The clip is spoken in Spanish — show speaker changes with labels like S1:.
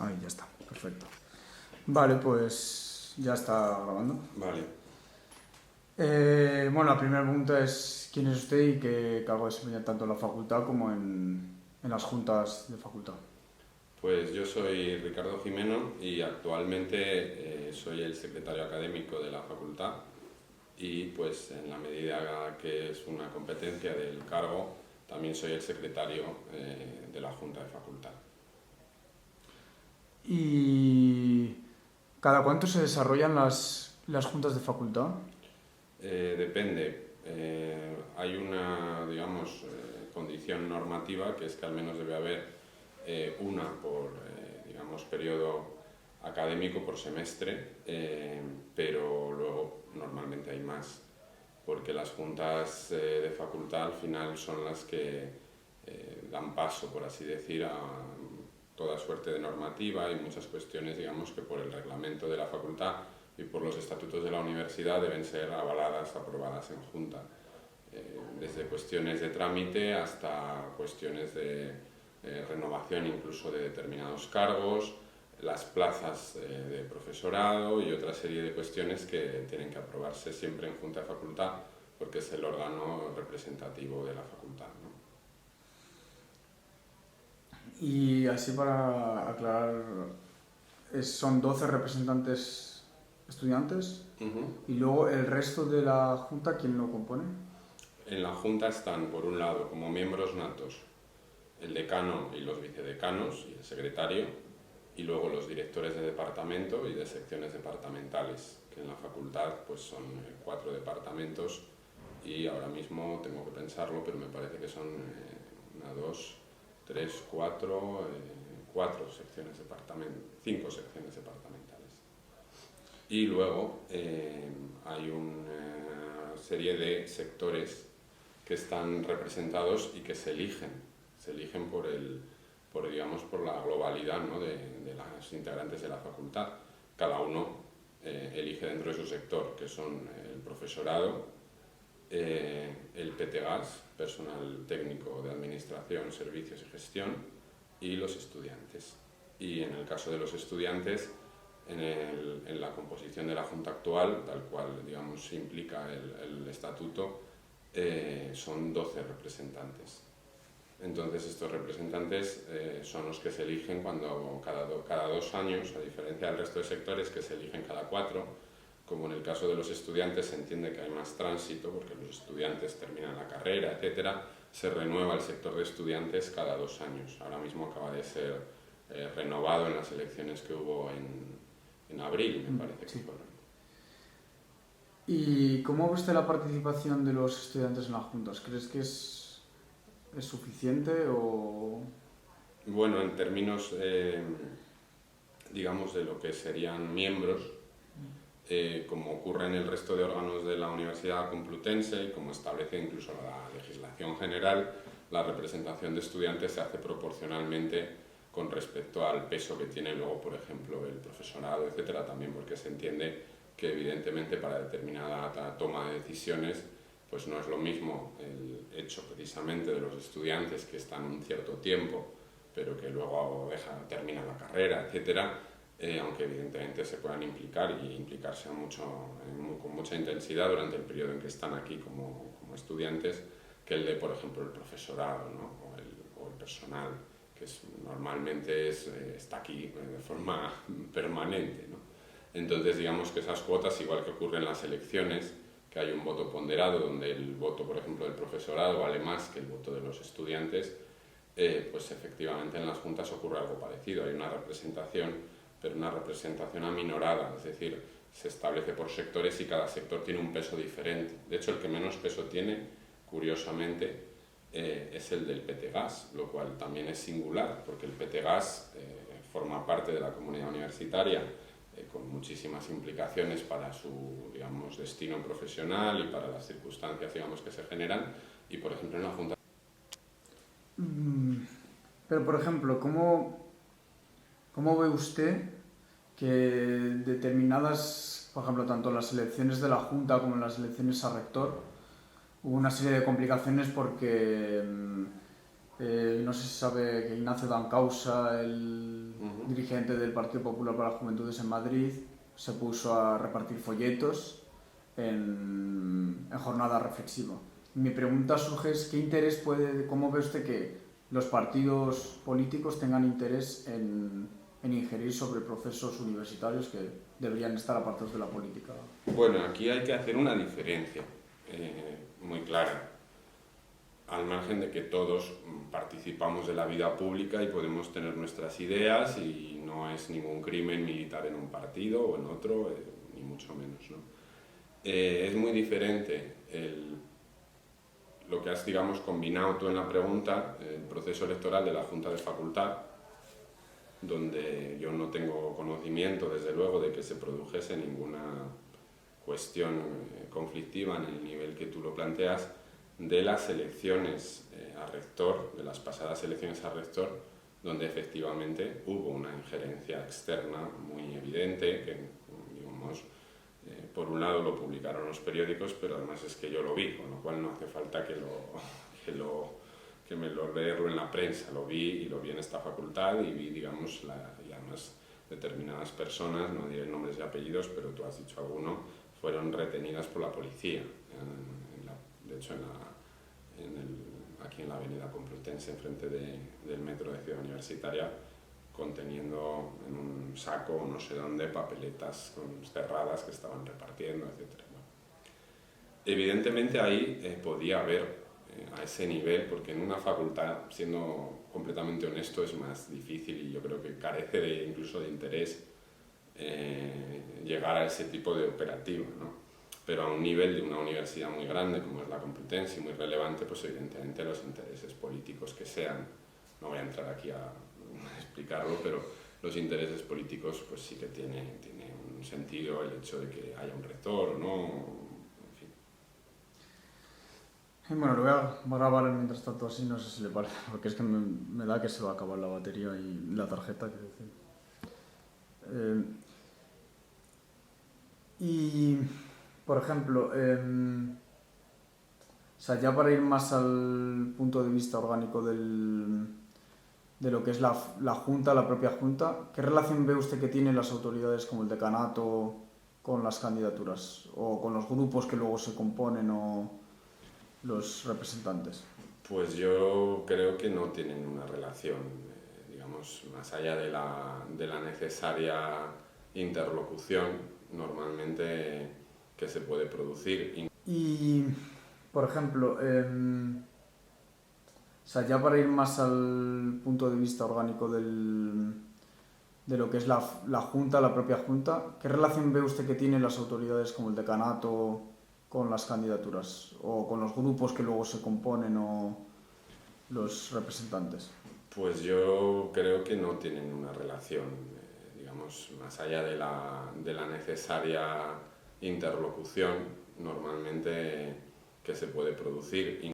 S1: Ahí ya está, perfecto. Vale, pues ya está grabando.
S2: Vale.
S1: Bueno, la primera pregunta es quién es usted y qué cargo desempeña tanto en la facultad como en las juntas de facultad.
S2: Pues yo soy Ricardo Jimeno y actualmente soy el secretario académico de la facultad y pues en la medida que es una competencia del cargo también soy el secretario de la junta de facultad.
S1: ¿Y cada cuánto se desarrollan las juntas de facultad?
S2: Depende. Hay una, digamos, condición normativa que es que al menos debe haber una por, digamos, periodo académico por semestre, pero luego normalmente hay más, porque las juntas de facultad al final son las que dan paso, por así decir, a toda suerte de normativa y muchas cuestiones, digamos, que por el reglamento de la facultad y por los estatutos de la universidad deben ser avaladas, aprobadas en junta, desde cuestiones de trámite hasta cuestiones de renovación incluso de determinados cargos, las plazas de profesorado y otra serie de cuestiones que tienen que aprobarse siempre en junta de facultad porque es el órgano representativo de la facultad, ¿no?
S1: Y así para aclarar, son 12 representantes estudiantes. Y luego el resto de la junta, ¿quién lo compone?
S2: En la junta están, por un lado, como miembros natos, el decano y los vicedecanos y el secretario, y luego los directores de departamento y de secciones departamentales, que en la facultad pues son 4 departamentos y ahora mismo tengo que pensarlo, pero me parece que son 4 secciones departamentales, 5 secciones departamentales. Y luego hay una serie de sectores que están representados y que se eligen por la globalidad, ¿no?, de los integrantes de la facultad. Cada uno elige dentro de su sector, que son el profesorado, el PTGAS, personal técnico de administración, servicios y gestión, y los estudiantes. Y en el caso de los estudiantes, en la composición de la junta actual, tal cual, digamos, implica el estatuto, son 12 representantes. Entonces estos representantes son los que se eligen cada 2 años, a diferencia del resto de sectores que se eligen cada 4. Como en el caso de los estudiantes se entiende que hay más tránsito porque los estudiantes terminan la carrera, etcétera, se renueva el sector de estudiantes cada 2 años. Ahora mismo acaba de ser renovado en las elecciones que hubo en abril, me parece que fueron.
S1: ¿Y cómo ve usted la participación de los estudiantes en las juntas? ¿Crees que es suficiente o...?
S2: Bueno, en términos, digamos, de lo que serían miembros, como ocurre en el resto de órganos de la Universidad Complutense y como establece incluso la legislación general, la representación de estudiantes se hace proporcionalmente con respecto al peso que tiene luego, por ejemplo, el profesorado, etcétera, también porque se entiende que evidentemente para determinada toma de decisiones pues no es lo mismo el hecho precisamente de los estudiantes que están un cierto tiempo pero que luego terminan la carrera, etcétera, aunque evidentemente se puedan implicar y implicarse con mucha intensidad durante el periodo en que están aquí como estudiantes, que el de, por ejemplo, el profesorado, ¿no?, o el personal, que normalmente está aquí de forma permanente, ¿no? Entonces, digamos que esas cuotas, igual que ocurre en las elecciones, que hay un voto ponderado donde el voto, por ejemplo, del profesorado vale más que el voto de los estudiantes, pues efectivamente en las juntas ocurre algo parecido. Hay una representación, pero una representación aminorada, es decir, se establece por sectores y cada sector tiene un peso diferente. De hecho, el que menos peso tiene, curiosamente, es el del PTGAS, lo cual también es singular, porque el PTGAS forma parte de la comunidad universitaria con muchísimas implicaciones para su, digamos, destino profesional y para las circunstancias, digamos, que se generan, y por ejemplo en la Junta...
S1: Pero por ejemplo, ¿cómo ve usted que determinadas, por ejemplo, tanto en las elecciones de la Junta como en las elecciones a rector, hubo una serie de complicaciones porque no sé si sabe que Ignacio Dancausa, el dirigente del Partido Popular para las Juventudes en Madrid, se puso a repartir folletos en jornada reflexiva. Mi pregunta surge es, ¿cómo ve usted que los partidos políticos tengan interés en ingerir sobre procesos universitarios que deberían estar apartados de la política?
S2: Bueno, aquí hay que hacer una diferencia muy clara, al margen de que todos participamos de la vida pública y podemos tener nuestras ideas y no es ningún crimen militar en un partido o en otro, ni mucho menos, ¿no? Es muy diferente lo que has, digamos, combinado tú en la pregunta, el proceso electoral de la Junta de Facultad, donde yo no tengo conocimiento, desde luego, de que se produjese ninguna cuestión conflictiva en el nivel que tú lo planteas, de las elecciones a rector, de las pasadas elecciones a rector, donde efectivamente hubo una injerencia externa muy evidente, que, digamos, por un lado lo publicaron los periódicos, pero además es que yo lo vi, con lo cual no hace falta que me lo leerlo en la prensa, lo vi en esta facultad y vi, digamos, y además determinadas personas, no diré nombres y apellidos, pero tú has dicho alguno, fueron retenidas por la policía, de hecho aquí en la avenida Complutense, enfrente del metro de Ciudad Universitaria, conteniendo en un saco o no sé dónde papeletas cerradas que estaban repartiendo, etc. Bueno, evidentemente ahí podía haber a ese nivel, porque en una facultad, siendo completamente honesto, es más difícil y yo creo que carece incluso de interés llegar a ese tipo de operativa, ¿no? Pero a un nivel de una universidad muy grande como es la Complutense y muy relevante, pues evidentemente los intereses políticos que sean, no voy a entrar aquí a explicarlo, pero los intereses políticos pues sí que tiene un sentido el hecho de que haya un rector o no, en fin.
S1: Bueno, lo voy a grabar mientras tanto así, no sé si le parece, porque es que me da que se va a acabar la batería y la tarjeta, quiero decir. Y, por ejemplo, o sea, ya para ir más al punto de vista orgánico de lo que es la Junta, la propia Junta, ¿qué relación ve usted que tienen las autoridades como el decanato con las candidaturas o con los grupos que luego se componen o los representantes?
S2: Pues yo creo que no tienen una relación, digamos, más allá de la necesaria interlocución normalmente que se puede producir.
S1: Y, por ejemplo, o sea, ya para ir más al punto de vista orgánico de lo que es la Junta, la propia Junta, ¿qué relación ve usted que tienen las autoridades como el decanato con las candidaturas o con los grupos que luego se componen o los representantes?
S2: Pues yo creo que no tienen una relación, digamos, más allá de la necesaria interlocución normalmente que se puede producir.